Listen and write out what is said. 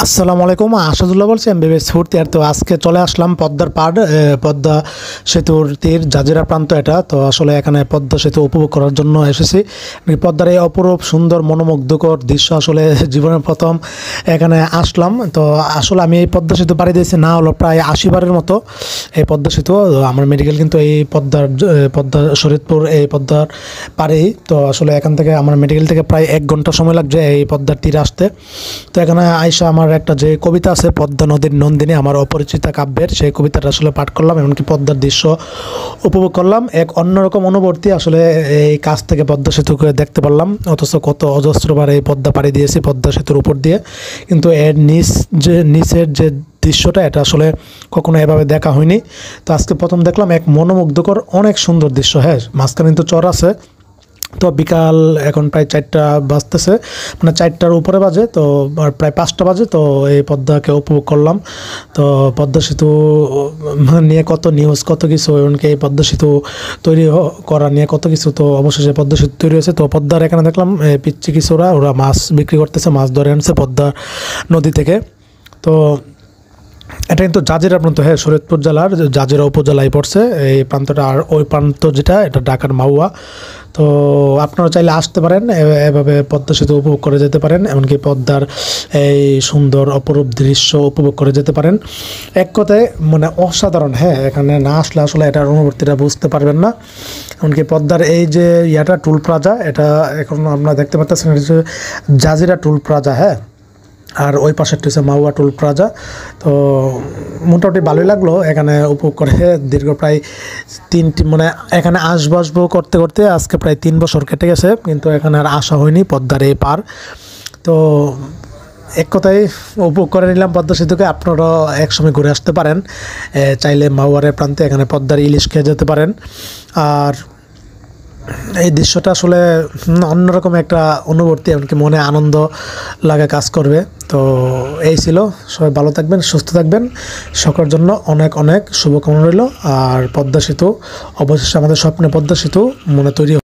আসসালামু আলাইকুম, আসাদুল্লাহ বলছি এমবিবিএস ফুর্তি। আর তো আজকে চলে আসলাম পদ্মার পাড়, পদ্মা সেতুর তীর জাজিরা প্রান্ত এটা। তো আসলে এখানে পদ্মা সেতু উপভোগ করার জন্য এসেছি। পদ্মার এই অপরূপ সুন্দর মনোমুগ্ধকর দৃশ্য আসলে জীবনের প্রথম এখানে আসলাম। তো আসলে আমি এই পদ্মা সেতু পাড়ি দিয়েছি না হলো প্রায় 80 বারের মতো। এই পদ্মা সেতু আমার মেডিকেল কিন্তু এই পদ্মা শরীয়তপুর এই পদ্মার পাড়েই। তো আসলে এখান থেকে আমার মেডিকেল থেকে প্রায় 1 ঘন্টা সময় লাগছে এই পদ্মার তীরে আসতে। তো এখানে আয়সা আমার একটা যে কবিতা আছে পদ্মা নদীর নন্দিনী, আমার অপরিচিতা কাব্যের, সেই কবিতাটা আসলে পাঠ করলাম, এমনকি পদ্মার দৃশ্য উপভোগ করলাম। এক অন্যরকম অনুভূতি আসলে এই কাছ থেকে পদ্মা সেতুকে দেখতে পারলাম। অথচ কত অজস্রবার এই পদ্মা পাড়ি দিয়েছি পদ্মা সেতুর উপর দিয়ে, কিন্তু এর নিচের যে দৃশ্যটা এটা আসলে কখনো এভাবে দেখা হয়নি। তো আজকে প্রথম দেখলাম এক মনোমুগ্ধকর অনেক সুন্দর দৃশ্য। হ্যাঁ, মাঝখানে কিন্তু চর আছে। তো বিকাল এখন প্রায় 4টা বাজতেছে, মানে 4টার উপরে বাজে। তো প্রায় 5টা বাজে। তো এই পদ্মাকে উপভোগ করলাম। তো পদ্মা সেতু নিয়ে কত নিউজ, কত কিছু, এমনকি এই পদ্মা সেতু তৈরি করা নিয়ে কত কিছু। তো অবশেষে পদ্মা সেতু তৈরি হয়েছে। তো পদ্মার এখানে দেখলাম পিচ্ছি কিছুরা ওরা মাছ বিক্রি করতেছে, মাছ ধরে আনছে পদ্মা নদী থেকে। তো এটা কিন্তু জাজিরা প্রান্ত। হ্যাঁ, শরীয়তপুর জেলার জাজিরা উপজেলায় পড়ছে এই প্রান্তটা। আর ওই প্রান্ত যেটা এটা ঢাকার মাওয়া। তো আপনারা চাইলে আসতে পারেন, এভাবে পদ্মা সেতু উপভোগ করে যেতে পারেন, এমনকি পদ্মার এই সুন্দর অপরূপ দৃশ্য উপভোগ করে যেতে পারেন। এক কথায় মানে অসাধারণ। হ্যাঁ, এখানে না আসলে আসলে এটার অনুভূতিটা বুঝতে পারবেন না। এমনকি পদ্মার এই যে ইয়াটা টুল প্লাজা, এটা এখন আপনারা দেখতে পাচ্ছেন, এটা হচ্ছে জাজিরা টুল প্লাজা। হ্যাঁ, আর ওই পাশেরটা হচ্ছে মাওয়া টুল প্লাজা। তো মোটামুটি ভালোই লাগলো এখানে উপভোগ করে। দীর্ঘ প্রায় মানে এখানে আসবো করতে করতে আজকে প্রায় 3 বছর কেটে গেছে, কিন্তু এখানে আর আসা হয়নি পদ্মার এই পার। তো এক কথায় উপভোগ করে নিলাম পদ্মা সেতুকে। আপনারা একসময় ঘুরে আসতে পারেন, চাইলে মাওয়ারের প্রান্তে এখানে পদ্মার ইলিশ খেয়ে যেতে পারেন। আর এই দৃশ্যটা আসলে অন্যরকম একটা অনুভূতি, এমনকি মনে আনন্দ লাগা কাজ করবে। তো এই ছিল। সবাই ভালো থাকবেন, সুস্থ থাকবেন। সকলের জন্য অনেক অনেক শুভকামনা রইল। আর পদ্মা সেতু অবশেষে আমাদের স্বপ্নে পদ্মা সেতু মনে তৈরি